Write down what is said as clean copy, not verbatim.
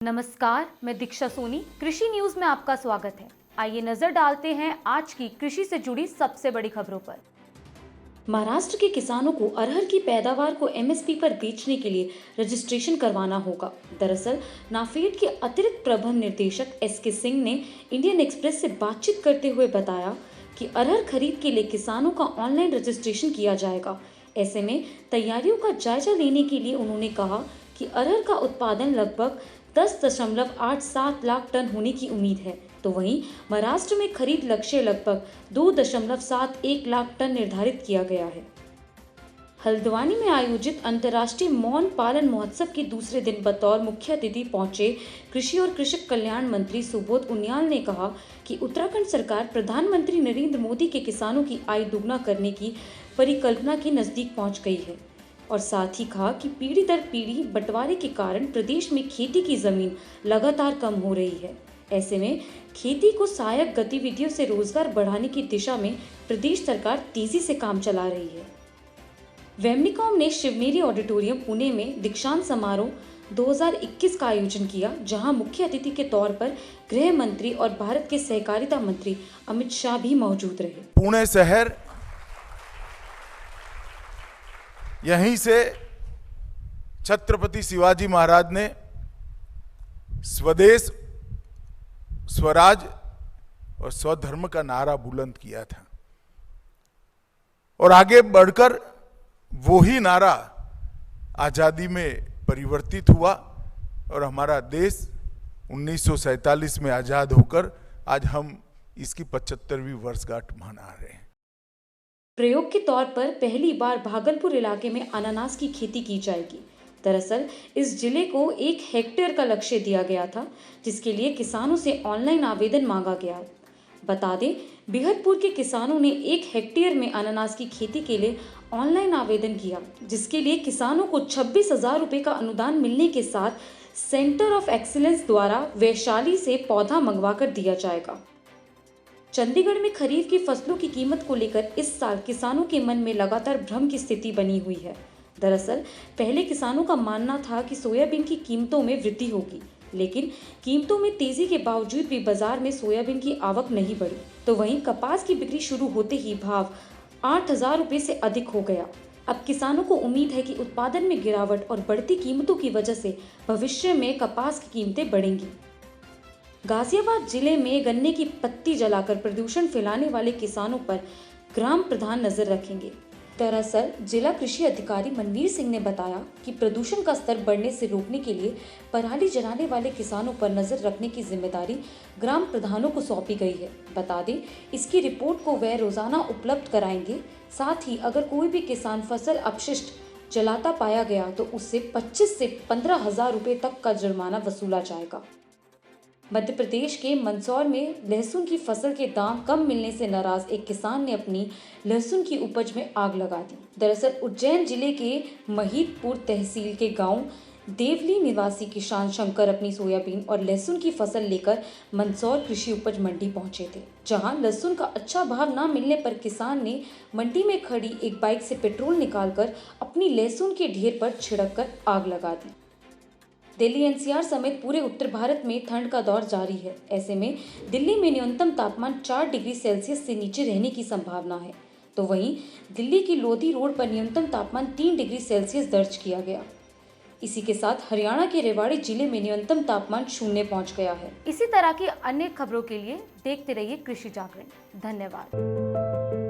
नमस्कार, मैं दीक्षा सोनी। कृषि न्यूज में आपका स्वागत है। आइए नजर डालते हैं आज की कृषि से जुड़ी सबसे बड़ी खबरों पर। महाराष्ट्र के किसानों को अरहर की पैदावार को एमएसपी पर बेचने के लिए रजिस्ट्रेशन करवाना होगा। दरअसल नाफेड के अतिरिक्त प्रबंध निदेशक एसके सिंह ने इंडियन एक्सप्रेस से बातचीत करते हुए बताया कि अरहर खरीद के लिए किसानों का ऑनलाइन रजिस्ट्रेशन किया जाएगा। ऐसे में तैयारियों का जायजा लेने के लिए उन्होंने कहा कि अरहर का उत्पादन लगभग 10.87 लाख टन होने की उम्मीद है, तो वहीं महाराष्ट्र में खरीद लक्ष्य लगभग 2.71 लाख टन निर्धारित किया गया है। हल्द्वानी में आयोजित अंतर्राष्ट्रीय मौन पालन महोत्सव के दूसरे दिन बतौर मुख्य अतिथि पहुंचे कृषि और कृषक कल्याण मंत्री सुबोध उनियाल ने कहा कि उत्तराखंड सरकार प्रधानमंत्री नरेंद्र मोदी के किसानों की आय दोगुना करने की परिकल्पना के नजदीक पहुंच गई है और साथ ही कहा कि पीढ़ी दर पीढ़ी बंटवारे के कारण प्रदेश में खेती की जमीन लगातार कम हो रही है। ऐसे में खेती को सहायक गतिविधियों से रोजगार बढ़ाने की दिशा में प्रदेश सरकार तेजी से काम चला रही है। वेमनिकॉम ने शिवनेरी ऑडिटोरियम पुणे में दीक्षांत समारोह 2021 का आयोजन किया, जहां मुख्य अतिथि के तौर पर गृह मंत्री और भारत के सहकारिता मंत्री अमित शाह भी मौजूद रहे। पुणे शहर यहीं से छत्रपति शिवाजी महाराज ने स्वदेश स्वराज और स्वधर्म का नारा बुलंद किया था और आगे बढ़कर वो ही नारा आजादी में परिवर्तित हुआ और हमारा देश 1947 में आजाद होकर आज हम इसकी 75वीं वर्षगांठ मना रहे हैं। प्रयोग के तौर पर पहली बार भागलपुर इलाके में अनानास की खेती की जाएगी। दरअसल इस जिले को 1 हेक्टेयर का लक्ष्य दिया गया था, जिसके लिए किसानों से ऑनलाइन आवेदन मांगा गया। बता दें, बिहतपुर के किसानों ने 1 हेक्टेयर में अनानास की खेती के लिए ऑनलाइन आवेदन किया, जिसके लिए किसानों को 26,000 रुपए का अनुदान मिलने के साथ सेंटर ऑफ एक्सीलेंस द्वारा वैशाली से पौधा मंगवा कर दिया जाएगा। चंडीगढ़ में खरीफ की फसलों की कीमत को लेकर इस साल किसानों के मन में लगातार भ्रम की स्थिति बनी हुई है। दरअसल पहले किसानों का मानना था कि सोयाबीन की कीमतों में वृद्धि होगी, लेकिन कीमतों में तेजी के बावजूद भी बाजार में सोयाबीन की आवक नहीं बढ़ी। तो वहीं कपास की बिक्री शुरू होते ही भाव 8,000 रुपए से अधिक हो गया। अब किसानों को उम्मीद है कि उत्पादन में गिरावट और बढ़ती कीमतों की वजह से भविष्य में कपास की कीमतें बढ़ेंगी। गाजियाबाद जिले में गन्ने की पत्ती जलाकर प्रदूषण फैलाने वाले किसानों पर ग्राम प्रधान नजर रखेंगे। दरअसल जिला कृषि अधिकारी मनवीर सिंह ने बताया कि प्रदूषण का स्तर बढ़ने से रोकने के लिए पराली जलाने वाले किसानों पर नजर रखने की जिम्मेदारी ग्राम प्रधानों को सौंपी गई है। बता दें, इसकी रिपोर्ट को वह रोजाना उपलब्ध कराएंगे। साथ ही अगर कोई भी किसान फसल अपशिष्ट जलाता पाया गया तो उससे 25 से 15,000 रुपए तक का जुर्माना वसूला जाएगा। मध्य प्रदेश के मंदसौर में लहसुन की फसल के दाम कम मिलने से नाराज एक किसान ने अपनी लहसुन की उपज में आग लगा दी। दरअसल उज्जैन जिले के महिदपुर तहसील के गांव देवली निवासी किसान शंकर अपनी सोयाबीन और लहसुन की फसल लेकर मंदसौर कृषि उपज मंडी पहुंचे थे, जहां लहसुन का अच्छा भाव न मिलने पर किसान ने मंडी में खड़ी एक बाइक से पेट्रोल निकालकर अपनी लहसुन के ढेर पर छिड़क कर आग लगा दी। दिल्ली एनसीआर समेत पूरे उत्तर भारत में ठंड का दौर जारी है। ऐसे में दिल्ली में न्यूनतम तापमान 4 डिग्री सेल्सियस से नीचे रहने की संभावना है, तो वहीं दिल्ली की लोधी रोड पर न्यूनतम तापमान 3 डिग्री सेल्सियस दर्ज किया गया। इसी के साथ हरियाणा के रेवाड़ी जिले में न्यूनतम तापमान 0 पहुंच गया है। इसी तरह की अन्य खबरों के लिए देखते रहिए कृषि जागरण। धन्यवाद।